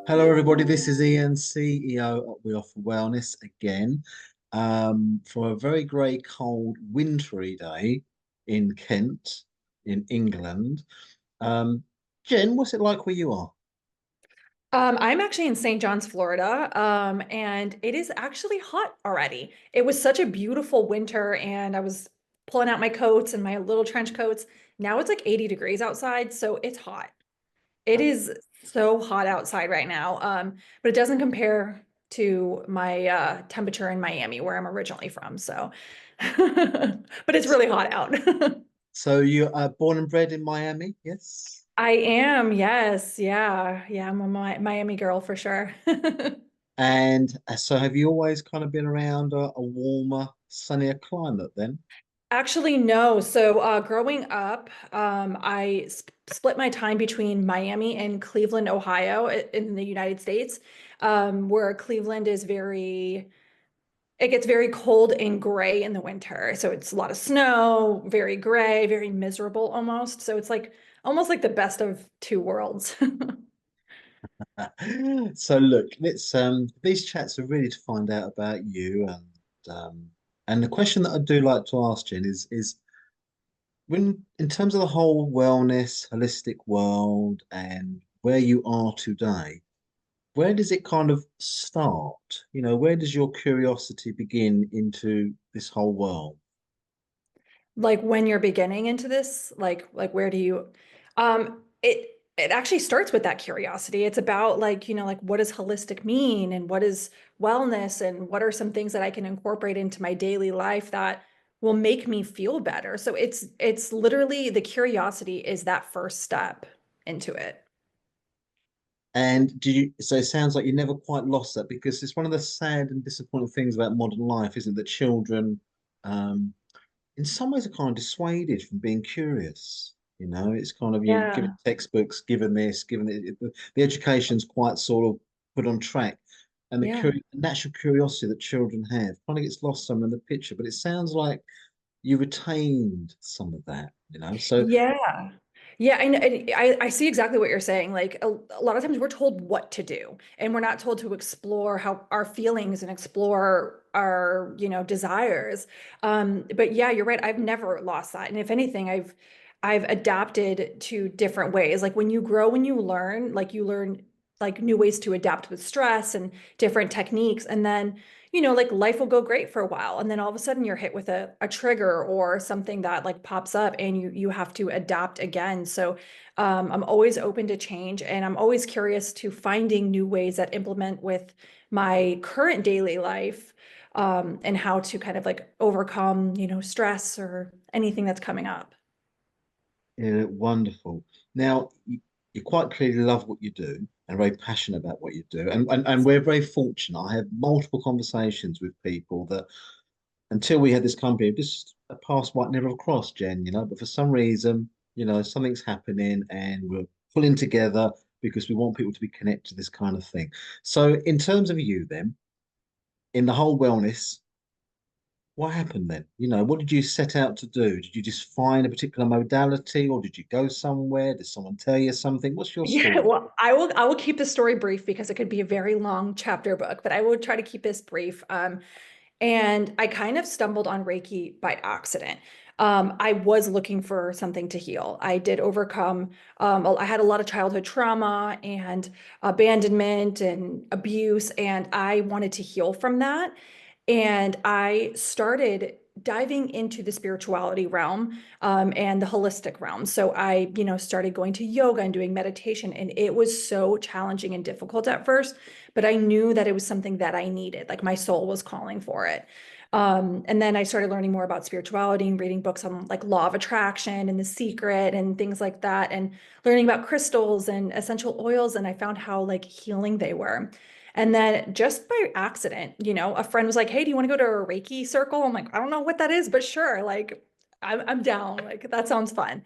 Hello, everybody. This is Ian, CEO of We Offer Wellness again, for a very grey, cold, wintry day in Kent, in England. Um, Jen, what's it like where you are? I'm actually in St. John's, Florida, and it is actually hot already. It was such a beautiful winter, and I was pulling out my coats and my little trench coats. Now it's like 80 degrees outside, so it's hot. It is so hot outside right now, but it doesn't compare to my temperature in Miami, where I'm originally from. So, but it's really hot out. So you are born and bred in Miami, yes? I am, yes, yeah. I'm a Miami girl for sure. And so have you always kind of been around a warmer, sunnier climate then? Actually, no. So, growing up, I split my time between Miami and Cleveland, Ohio, in the United States, where Cleveland is it gets very cold and gray in the winter. So it's a lot of snow, very gray, very miserable almost. So it's like almost like the best of two worlds. So look, let's these chats are really to find out about you and the question that I do like to ask Jen is when in terms of the whole wellness, holistic world and where you are today, where does it kind of start? You know, where does your curiosity begin into this whole world? Like when you're beginning into this, like where do you it actually starts with that curiosity. It's about like, like what does holistic mean and what is wellness and what are some things that I can incorporate into my daily life that will make me feel better. So it's literally the curiosity is that first step into it. And do you, so it sounds like you never quite lost that because it's one of the sad and disappointing things about modern life, isn't it? That children, um, in some ways, are kind of dissuaded from being curious. You know, it's kind of you given Yeah. textbooks, given this, given the education's quite sort of put on track, and the Yeah. natural curiosity that children have kind of gets lost some in the picture. But it sounds like you retained some of that. You know, so Yeah. Yeah, I see exactly what you're saying. Like a lot of times we're told what to do, and we're not told to explore how our feelings and explore our, desires. But yeah, you're right. I've never lost that. And if anything, I've adapted to different ways. Like when you grow and you learn like new ways to adapt with stress and different techniques. And then like life will go great for a while. And then all of a sudden you're hit with a trigger or something that like pops up and you have to adapt again. So I'm always open to change and I'm always curious to finding new ways that implement with my current daily life and how to kind of like overcome, stress or anything that's coming up. yeah, wonderful. Now, you quite clearly love what you do and are very passionate about what you do. And we're very fortunate. I have multiple conversations with people that until we had this company, just a paths might never have crossed, Jen, you know, but for some reason, you know, something's happening and we're pulling together because we want people to be connected to this kind of thing. So, in terms of you, then, in the whole wellness, what happened then? You know, what did you set out to do? Did you just find a particular modality or did you go somewhere? Did someone tell you something? What's your Yeah, story? well, I will keep the story brief because it could be a very long chapter book, but I will try to keep this brief. And I kind of stumbled on Reiki by accident. I was looking for something to heal. I did overcome, I had a lot of childhood trauma and abandonment and abuse, and I wanted to heal from that. And I started diving into the spirituality realm and the holistic realm. So I, started going to yoga and doing meditation, and it was so challenging and difficult at first, but I knew that it was something that I needed. Like my soul was calling for it. And then I started learning more about spirituality and reading books on like law of attraction and the secret and things like that, and learning about crystals and essential oils. And I found how like healing they were. And then just by accident, a friend was like, "Hey, do you want to go to a Reiki circle?" I'm like, "I don't know what that is, but sure. Like, I'm down. Like, that sounds fun."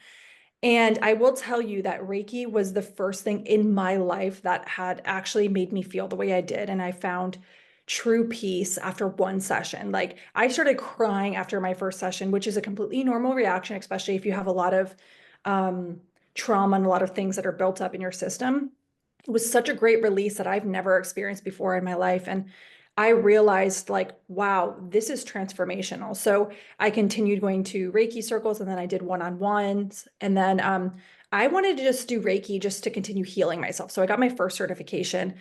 And I will tell you that Reiki was the first thing in my life that had actually made me feel the way I did. And I found true peace after one session. Like, I started crying after my first session, which is a completely normal reaction, especially if you have a lot of um, trauma and a lot of things that are built up in your system. It was such a great release that I've never experienced before in my life. And I realized, like, wow, this is transformational. So I continued going to Reiki circles, and then I did one-on-ones. And then I wanted to just do Reiki just to continue healing myself. So I got my first certification.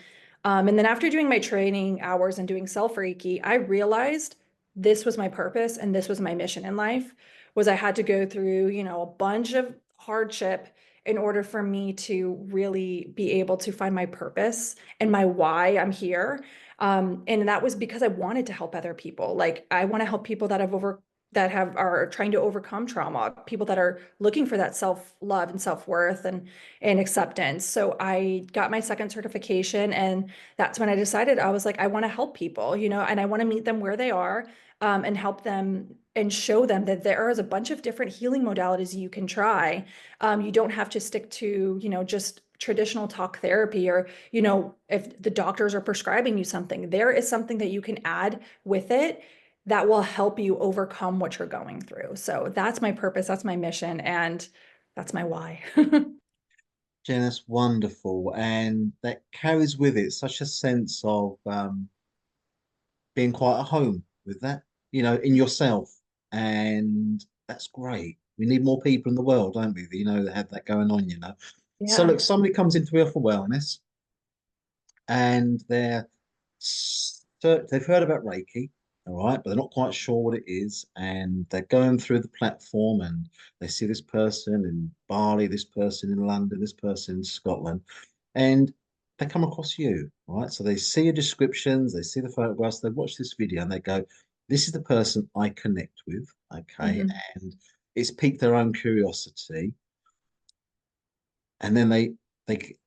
And then after doing my training hours and doing self Reiki, I realized this was my purpose and this was my mission in life, was I had to go through, a bunch of hardship in order for me to really be able to find my purpose and my why I'm here. And that was because I wanted to help other people. Like, I want to help people that are trying to overcome trauma, people that are looking for that self-love and self-worth and acceptance. So I got my second certification, and that's when I decided, I was like, I want to help people, and I want to meet them where they are, and help them and show them that there is a bunch of different healing modalities you can try. You don't have to stick to, just traditional talk therapy, or, if the doctors are prescribing you something, there is something that you can add with it that will help you overcome what you're going through. So that's my purpose, that's my mission, and that's my why. Jen, that's wonderful. And that carries with it such a sense of being quite at home with that, in yourself. And that's great. We need more people in the world, don't we? That have that going on. So Yeah. look, somebody comes into Real for Wellness and they've heard about Reiki, all right, but they're not quite sure what it is, and they're going through the platform and they see this person in Bali, this person in London, this person in Scotland, and they come across you, right? So they see your descriptions, they see the photographs, they watch this video, and they go, "This is the person I connect with," okay, Mhm. and it's piqued their own curiosity, and then they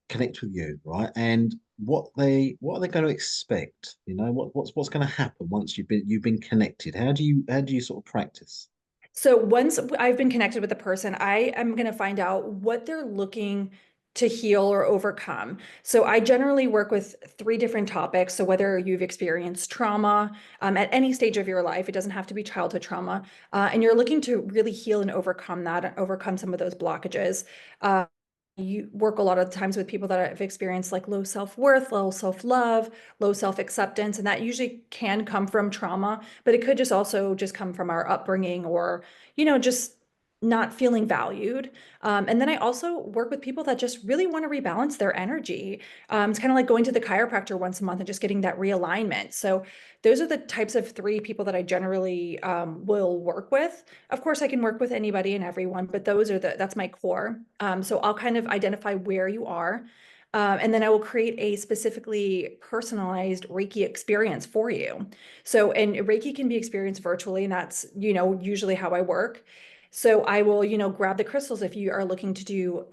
connect with you, right? And what are they going to expect? What's going to happen once you've been connected? How do you sort of practice? So once I've been connected with a person, I am going to find out what they're looking to heal or overcome. So I generally work with three different topics. So whether you've experienced trauma at any stage of your life, it doesn't have to be childhood trauma, and you're looking to really heal and overcome that, and overcome some of those blockages. Uh, you work a lot of times with people that have experienced like low self-worth, low self-love, low self-acceptance, and that usually can come from trauma, but it could just also just come from our upbringing, or, just not feeling valued. And then I also work with people that just really want to rebalance their energy. It's kind of like going to the chiropractor once a month and just getting that realignment. So those are the types of three people that I generally will work with. Of course, I can work with anybody and everyone, but that's my core. So I'll kind of identify where you are. And then I will create a specifically personalized Reiki experience for you. So, and Reiki can be experienced virtually, and that's, usually how I work. So I will, grab the crystals if you are looking to do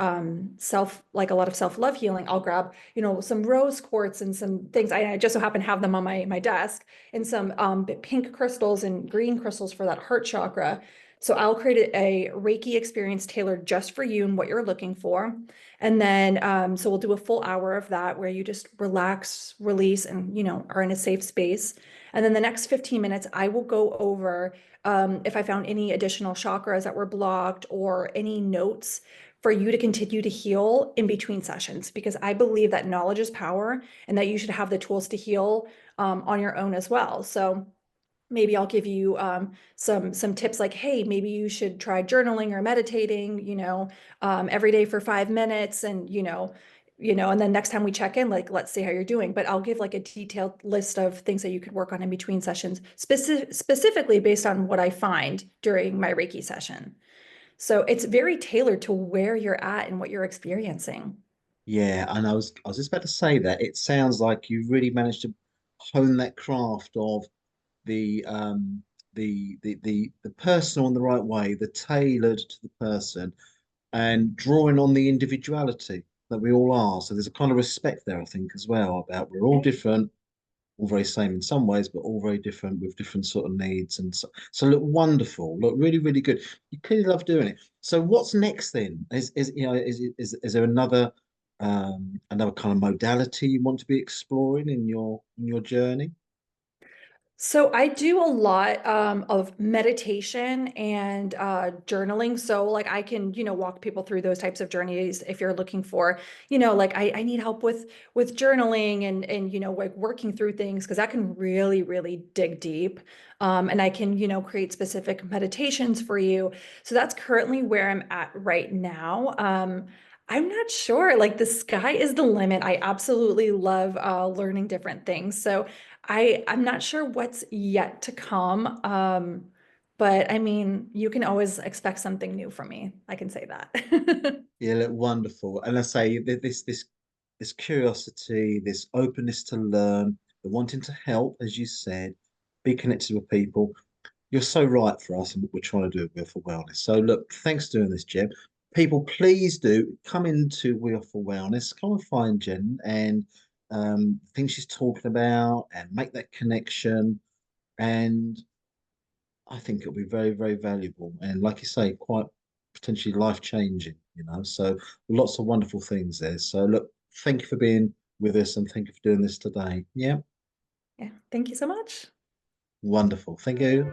like a lot of self-love healing. I'll grab, some rose quartz and some things. I just so happen to have them on my desk, and some pink crystals and green crystals for that heart chakra. So I'll create a Reiki experience tailored just for you and what you're looking for. And then, so we'll do a full hour of that where you just relax, release, and, are in a safe space. And then the next 15 minutes, I will go over if I found any additional chakras that were blocked, or any notes for you to continue to heal in between sessions, because I believe that knowledge is power, and that you should have the tools to heal on your own as well. So maybe I'll give you some tips, like, hey, maybe you should try journaling or meditating, every day for 5 minutes, and and then next time we check in, like, let's see how you're doing. But I'll give like a detailed list of things that you could work on in between sessions, specifically based on what I find during my Reiki session. So it's very tailored to where you're at and what you're experiencing. Yeah, and I was just about to say that it sounds like you really managed to hone that craft of the the personal in the right way, the tailored to the person, and drawing on the individuality that we all are. So there's a kind of respect there, I think, as well, about we're all different, all very same in some ways, but all very different with different sort of needs. And so look wonderful, look really, really good. You clearly love doing it. So what's next then? Is there another kind of modality you want to be exploring in your journey? So I do a lot of meditation and journaling. So like I can, walk people through those types of journeys if you're looking for, like I need help with journaling and like working through things because that can really, really dig deep. And I can, create specific meditations for you. So that's currently where I'm at right now. I'm not sure. Like the sky is the limit. I absolutely love learning different things. So I'm not sure what's yet to come. But I mean, you can always expect something new from me. I can say that. Yeah, look, wonderful. And I say this curiosity, this openness to learn, the wanting to help, as you said, be connected with people. You're so right for us and what we're trying to do with for Wellness. So look, thanks for doing this, Jen. People, please do come into Wheel for Wellness. Come and find Jen and things she's talking about and make that connection. And I think it'll be very, very valuable. And like you say, quite potentially life changing, So lots of wonderful things there. So look, thank you for being with us and thank you for doing this today. Yeah, Yeah, thank you so much. wonderful. Thank you.